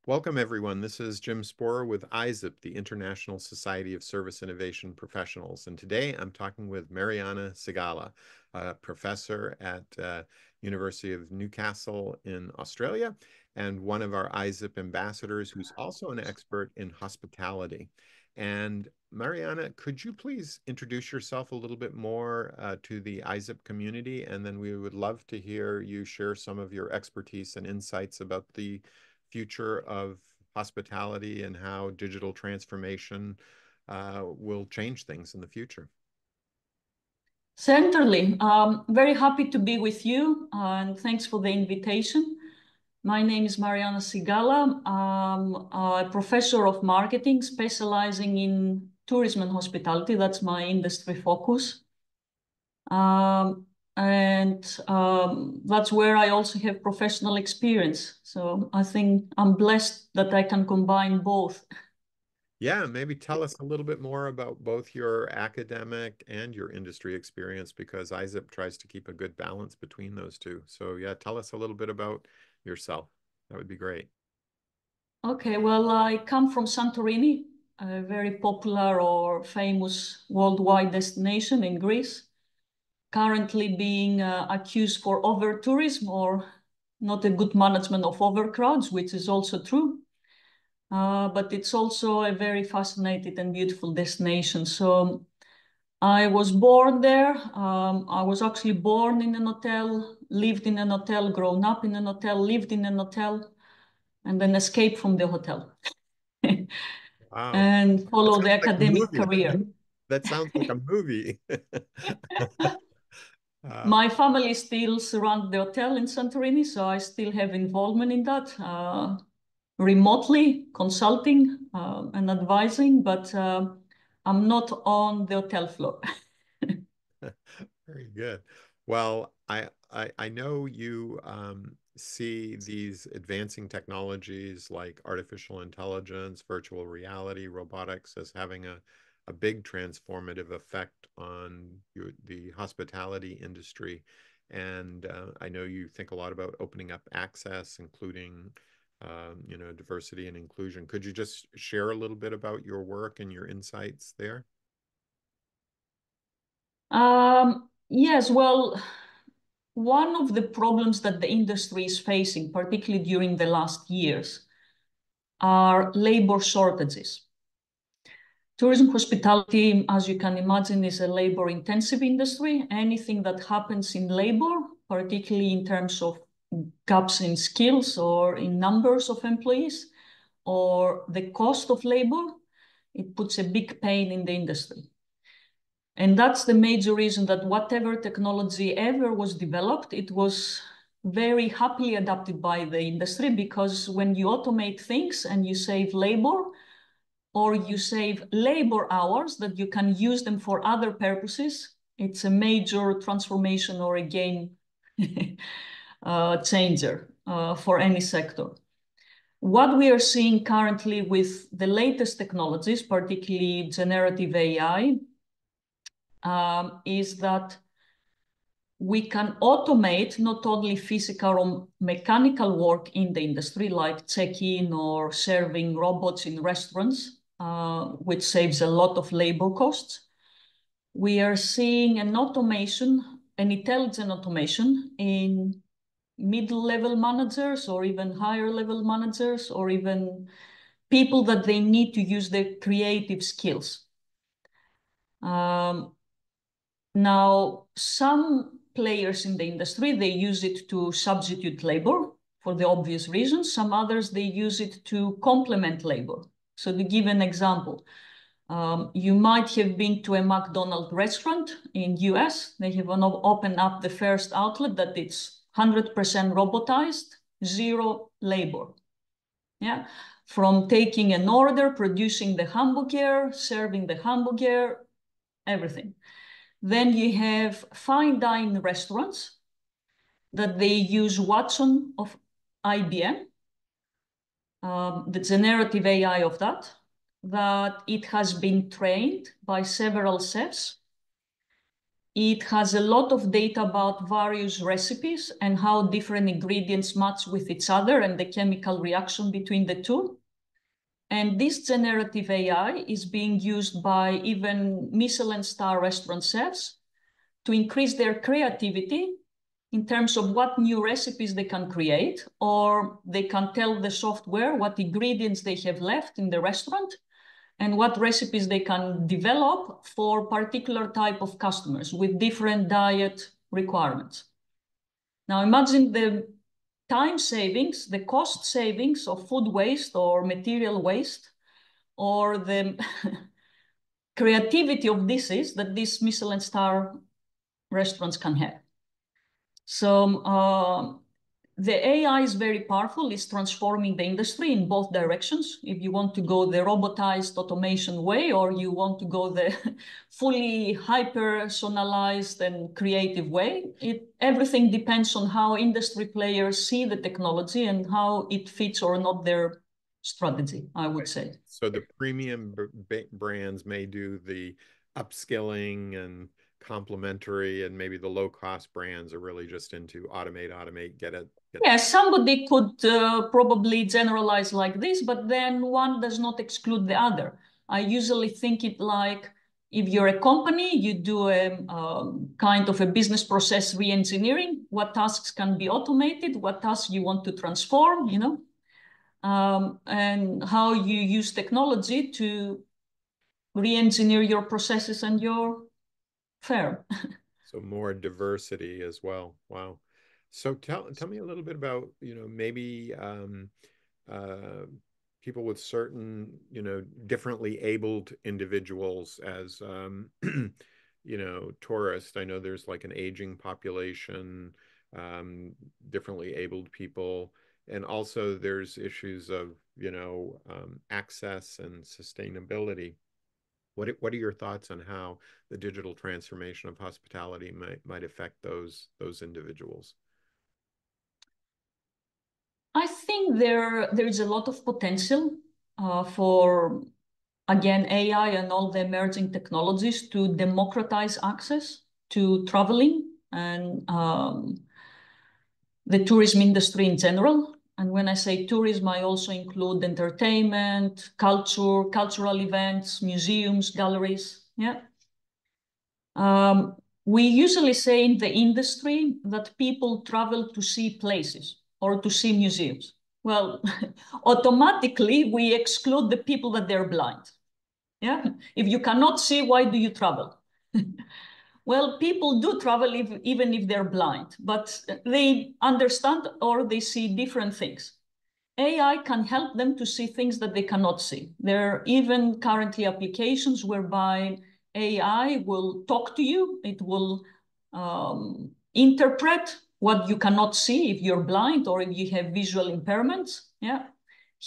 Welcome, everyone. This is Jim Sporer with ISSIP, the International Society of Service Innovation Professionals. And today I'm talking with Marianna Sigala, a professor at University of Newcastle in Australia, and one of our ISSIP ambassadors who's also an expert in hospitality. And Marianna, could you please introduce yourself a little bit more to the ISSIP community? And then we would love to hear you share some of your expertise and insights about the future of hospitality and how digital transformation will change things in the future. Certainly. Very happy to be with you, and thanks for the invitation. My name is Marianna Sigala. I'm a professor of marketing specializing in tourism and hospitality. That's my industry focus. And that's where I also have professional experience. So I think I'm blessed that I can combine both. Yeah, maybe tell us a little bit more about both your academic and your industry experience, because ISSIP tries to keep a good balance between those two. So yeah, tell us a little bit about yourself. That would be great. Okay, well, I come from Santorini, a very popular or famous worldwide destination in Greece, currently being accused for over-tourism or not a good management of overcrowds, which is also true. But it's also a very fascinating and beautiful destination. So I was born there. I was actually born in an hotel, lived in an hotel, grown up in an hotel, lived in an hotel, and then escaped from the hotel. Wow. And That follow the sounds like a academic movie. career. That sounds like a movie. My family still surround the hotel in Santorini, so I still have involvement in that, remotely consulting and advising, but I'm not on the hotel floor. Very good. Well, I know you see these advancing technologies like artificial intelligence, virtual reality, robotics as having a big transformative effect on the hospitality industry. And I know you think a lot about opening up access, including diversity and inclusion. Could you just share a little bit about your work and your insights there? Yes, well, one of the problems that the industry is facing, particularly during the last years, are labor shortages. Tourism hospitality, as you can imagine, is a labor-intensive industry. Anything that happens in labor, particularly in terms of gaps in skills or in numbers of employees, or the cost of labor, it puts a big pain in the industry. And that's the major reason that whatever technology ever was developed, it was very happily adopted by the industry, because when you automate things and you save labor, or you save labor hours that you can use them for other purposes, it's a major transformation or a game changer for any sector. What we are seeing currently with the latest technologies, particularly generative AI, is that we can automate not only physical or mechanical work in the industry, like check-in or serving robots in restaurants, which saves a lot of labor costs. We are seeing an automation, an intelligent automation in middle-level managers or even higher-level managers, or even people that they need to use their creative skills. Now, some players in the industry, they use it to substitute labor for the obvious reasons. Some others, they use it to complement labor. So to give an example, you might have been to a McDonald's restaurant in US. They have opened up the first outlet that it's 100% robotized, zero labor. Yeah, from taking an order, producing the hamburger, serving the hamburger, everything. Then you have fine dining restaurants that they use Watson of IBM, the generative AI of that it has been trained by several chefs. It has a lot of data about various recipes and how different ingredients match with each other and the chemical reaction between the two. And this generative AI is being used by even Michelin star restaurant chefs to increase their creativity in terms of what new recipes they can create, or they can tell the software what ingredients they have left in the restaurant and what recipes they can develop for particular type of customers with different diet requirements. Now imagine the time savings, the cost savings of food waste or material waste, or the creativity of dishes that these Michelin star restaurants can have. So the AI is very powerful. It's transforming the industry in both directions. If you want to go the robotized automation way, or you want to go the fully hyper-personalized and creative way, everything depends on how industry players see the technology and how it fits or not their strategy, I would say. So the premium brands may do the upskilling and complementary, and maybe the low-cost brands are really just into automate, get it. Yeah, somebody could probably generalize like this, but then one does not exclude the other. I usually think it like, if you're a company, you do a kind of a business process re-engineering. What tasks can be automated? What tasks you want to transform, you know? And how you use technology to re-engineer your processes and your firm. So more diversity as well. Wow. So tell me a little bit about, maybe people with certain, differently abled individuals as, tourists. I know there's like an aging population, differently abled people, and also there's issues of, access and sustainability. What are your thoughts on how the digital transformation of hospitality might affect those individuals? I think there is a lot of potential for, again, AI and all the emerging technologies to democratize access to traveling and the tourism industry in general. And when I say tourism, I also include entertainment, cultural events, museums, galleries. Yeah. We usually say in the industry that people travel to see places or to see museums. Well, automatically we exclude the people that they're blind. Yeah. If you cannot see, why do you travel? Well, people do travel even if they're blind, but they understand or they see different things. AI can help them to see things that they cannot see. There are even currently applications whereby AI will talk to you. It will interpret what you cannot see if you're blind or if you have visual impairments. Yeah.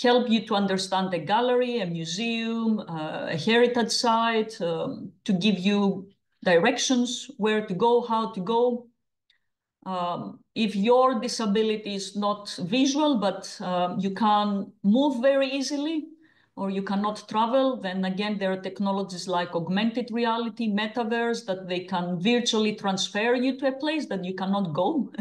Help you to understand a gallery, a museum, a heritage site, to give you directions, where to go, how to go. If your disability is not visual, but you can move very easily, or you cannot travel, then again, there are technologies like augmented reality, metaverse, that they can virtually transfer you to a place that you cannot go.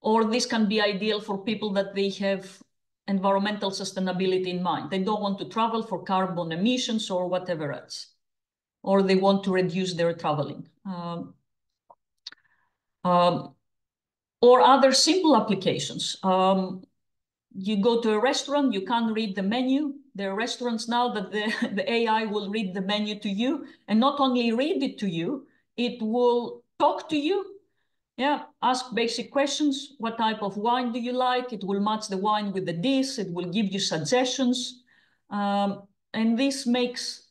Or this can be ideal for people that they have environmental sustainability in mind. They don't want to travel for carbon emissions or whatever else, or they want to reduce their traveling. Or other simple applications. You go to a restaurant, you can't read the menu. There are restaurants now that the AI will read the menu to you, and not only read it to you, it will talk to you. Yeah, ask basic questions. What type of wine do you like? It will match the wine with the dish. It will give you suggestions. And this makes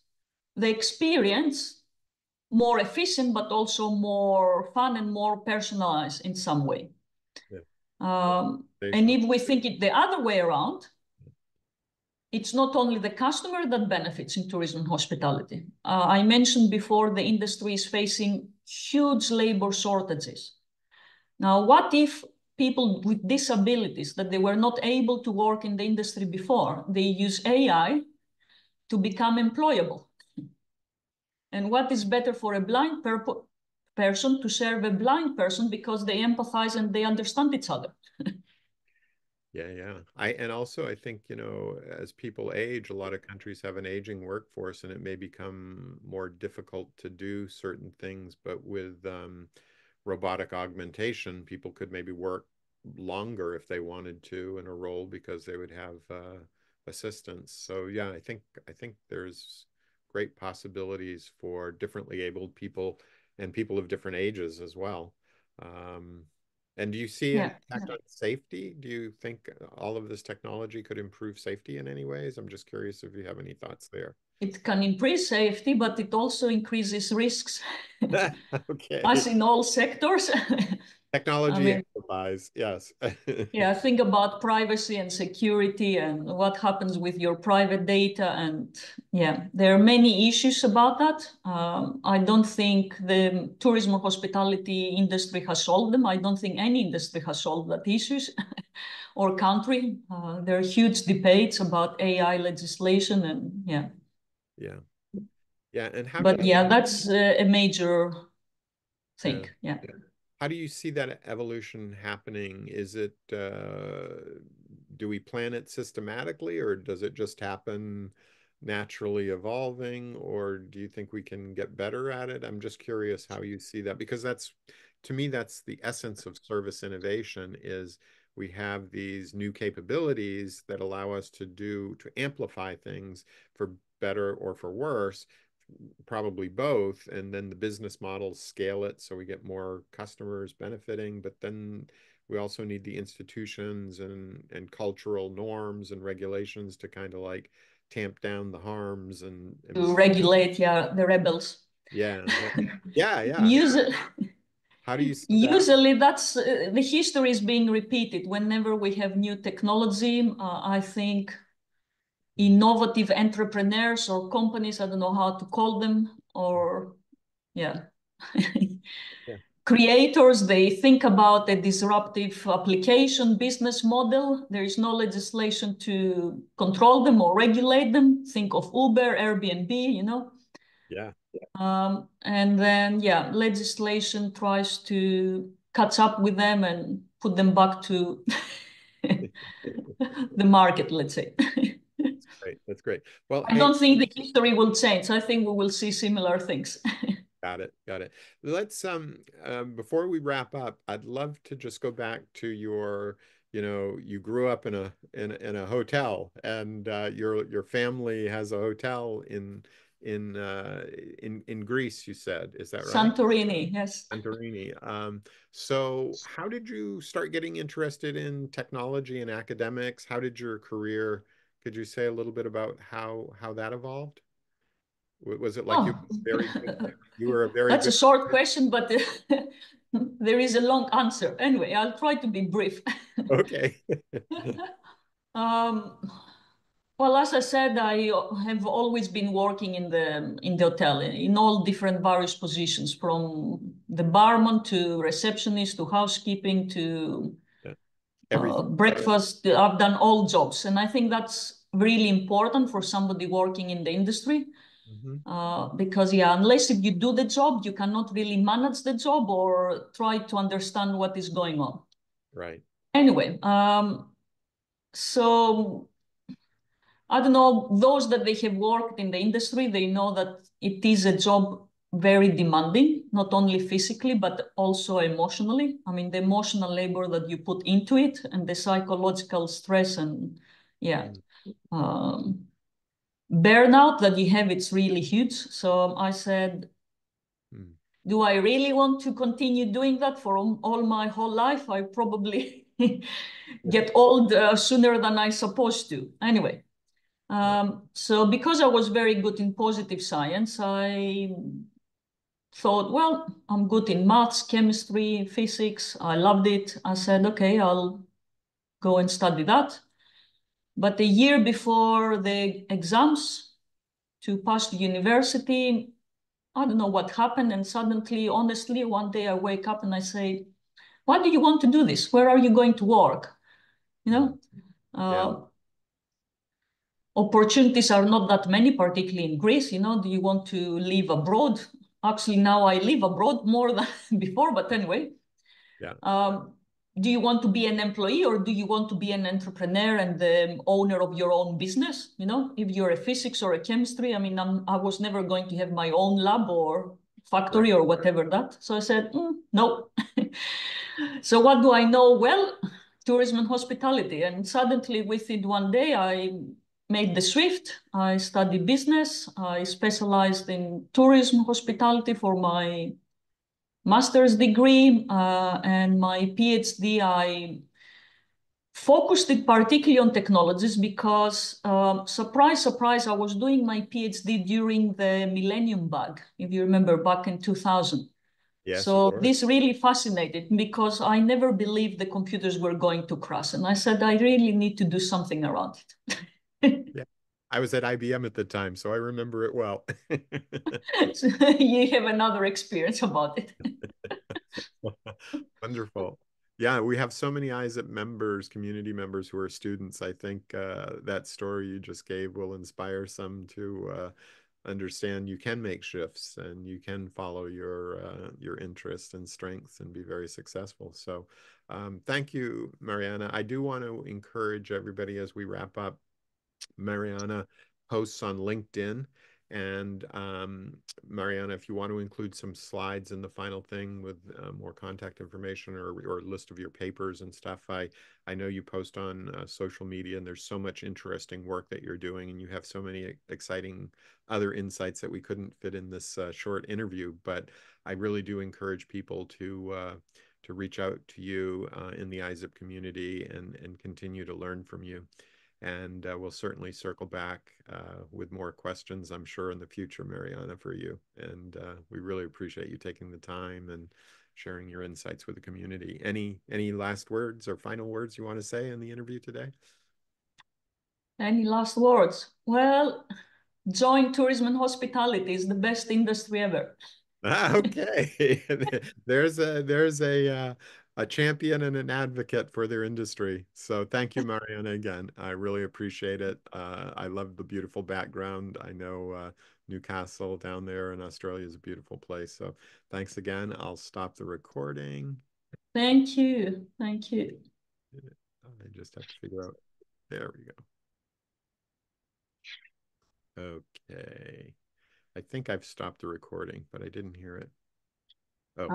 the experience more efficient, but also more fun and more personalized in some way. Yeah. And if we think it the other way around, it's not only the customer that benefits in tourism and hospitality. I mentioned before the industry is facing huge labor shortages. Now, what if people with disabilities that they were not able to work in the industry before, they use AI to become employable? And what is better for a blind person to serve a blind person because they empathize and they understand each other. Yeah, yeah. And also I think, as people age, a lot of countries have an aging workforce and it may become more difficult to do certain things, but with robotic augmentation, people could maybe work longer if they wanted to in a role because they would have assistance. So yeah, I think there's great possibilities for differently abled people and people of different ages as well. Um, and do you see an Yeah. impact on safety? Do you think all of this technology could improve safety in any ways? I'm just curious if you have any thoughts there. It can increase safety, but it also increases risks, as Okay. in all sectors. I Technology mean, amplifies, yes. yeah, think about privacy and security and what happens with your private data. And yeah, there are many issues about that. I don't think the tourism or hospitality industry has solved them. I don't think any industry has solved that issues or country. There are huge debates about AI legislation and yeah. Yeah. Yeah. And how do But you, yeah, that's a major yeah. thing. Yeah. How do you see that evolution happening? Is it, do we plan it systematically or does it just happen naturally evolving? Or do you think we can get better at it? I'm just curious how you see that because to me, that's the essence of service innovation is we have these new capabilities that allow us to amplify things for better or for worse, probably both, and then the business models scale it so we get more customers benefiting, but then we also need the institutions and cultural norms and regulations to kind of like tamp down the harms and To regulate, yeah, the rebels. yeah, yeah, yeah, yeah. Usually, How do you see that? usually that's the history is being repeated. Whenever we have new technology, I think Mm, innovative entrepreneurs or companies, I don't know how to call them, or yeah, yeah, creators, they think about a disruptive application business model. There is no legislation to control them or regulate them. Think of Uber, Airbnb, you know. yeah. And then, yeah, legislation tries to catch up with them and put them back to the market, let's say. Great. That's great. Well, I hey, don't think the history will change. I think we will see similar things. got it. Got it. Let's before we wrap up, I'd love to just go back to your, you grew up in a hotel and your family has a hotel in Greece, you said. Is that right? Santorini, yes. Santorini. So how did you start getting interested in technology and academics? How did your career, could you say a little bit about how that evolved? Was it like you Oh, were very good? You were a very that's a good. short question, but there is a long answer. Anyway, I'll try to be brief. Okay. Um, well, as I said, I have always been working in the hotel in all different various positions, from the barman to receptionist to housekeeping to Yeah. Everything. breakfast. I've done all jobs, and I think that's really important for somebody working in the industry. Hmm. Because yeah, unless if you do the job, you cannot really manage the job or try to understand what is going on. Right. Anyway, so I don't know, those that they have worked in the industry, they know that it is a job very demanding, not only physically, but also emotionally. I mean, the emotional labor that you put into it and the psychological stress and yeah, Mm, um, burnout that you have, it's really huge. So I said, mm. do I really want to continue doing that for all my whole life? I probably Yeah. get old sooner than I supposed to. Anyway, Right. so because I was very good in positive science, I thought, well, I'm good in maths, chemistry, physics. I loved it. I said, okay, I'll go and study that. But a year before the exams to pass the university, I don't know what happened. And suddenly, honestly, one day I wake up and I say, why do you want to do this? Where are you going to work? You Mm. know, Yeah. uh, opportunities are not that many, particularly in Greece. Do you want to live abroad? Actually, now I live abroad more than before, but anyway. Yeah. Do you want to be an employee or do you want to be an entrepreneur and the owner of your own business? If you're a physics or a chemistry, I mean, I was never going to have my own lab or factory Right. or whatever that. So I said, no. So what do I know? Well, tourism and hospitality. And suddenly within one day, I made the shift. I studied business. I specialized in tourism hospitality for my master's degree, and my PhD, I focused it particularly on technologies because, surprise, surprise, I was doing my PhD during the Millennium Bug, if you remember, back in 2000. Yes, of So course. this really fascinated me because I never believed the computers were going to crash. And I said, I really need to do something around it. Yeah. I was at IBM at the time, so I remember it well. So you have another experience about it. Wonderful. Yeah, we have so many ISIP members, community members who are students. I think that story you just gave will inspire some to understand you can make shifts and you can follow your interests and strengths and be very successful. So, thank you, Mariana. I do want to encourage everybody as we wrap up. Mariana posts on LinkedIn. And Mariana, if you want to include some slides in the final thing with more contact information or a list of your papers and stuff, I know you post on social media and there's so much interesting work that you're doing and you have so many exciting other insights that we couldn't fit in this short interview. But I really do encourage people to reach out to you in the ISIP community and continue to learn from you. And we'll certainly circle back with more questions, I'm sure, in the future, Mariana, for you. And we really appreciate you taking the time and sharing your insights with the community. Any last words or final words you want to say in the interview today? Any last words? Well, join tourism and hospitality is the best industry ever. Okay. There's a champion and an advocate for their industry. So thank you, Mariana, again. I really appreciate it. I love the beautiful background. I know Newcastle down there in Australia is a beautiful place. So thanks again. I'll stop the recording. Thank you. Thank you. I just have to figure out. There we go. Okay. I think I've stopped the recording, but I didn't hear it. Oh.